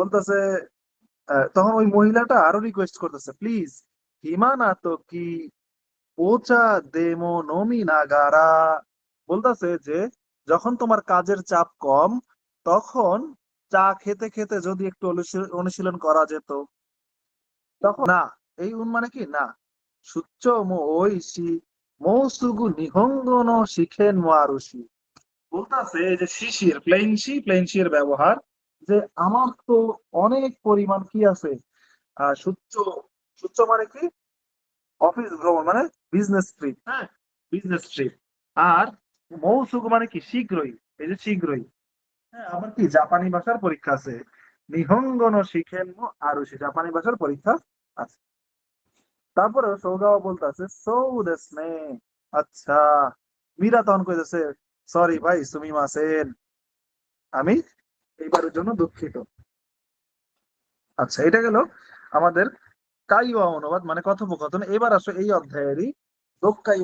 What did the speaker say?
বলতেছে তখন ওই মহিলাটা আরো রিকোয়েস্ট করতেছে, প্লিজ হিমানা তো কি পোচা দেমো নমি নাগারা। বলতেছে যে যখন তোমার কাজের চাপ কম, তখন চা খেতে খেতে যদি একটু অনুশীলন করা যেত। তখন না, এই মানে কি না, সুচ্চ মো ওইশি মৌসুগু নিহঙ্গ নো শিখেন মো আরুষি। বলতেছে এই যে শিশির প্লেনসি এর ব্যবহার, যে আমার তো অনেক পরিমাণ কি আছে, সুচ্চ, সুচ্চ মানে কি, অফিস ভ্রমণ মানে বিজনেস ট্রিপ, হ্যাঁ, বিজনেস ট্রিপ। আর মৌসুক মানে কি শীঘ্রই, এই যে শীঘ্রই, হ্যাঁ, আমার কি জাপানি ভাষার পরীক্ষা আছে, নিহঙ্গন শিখেন আরো সে জাপানি ভাষার পরীক্ষা আছে। তারপরে সৌগাওয়া বলতেছে সৌদেশনে, আচ্ছা। মীরা তখন কইতেছে, সরি ভাই সুমি মাসেন, আমি এইবারের জন্য দুঃখিত। আচ্ছা, এটা গেল আমাদের কাইওয়া অনুবাদ মানে কথোপকথন। এবার আসো এই অধ্যায়েরই দোক্কাই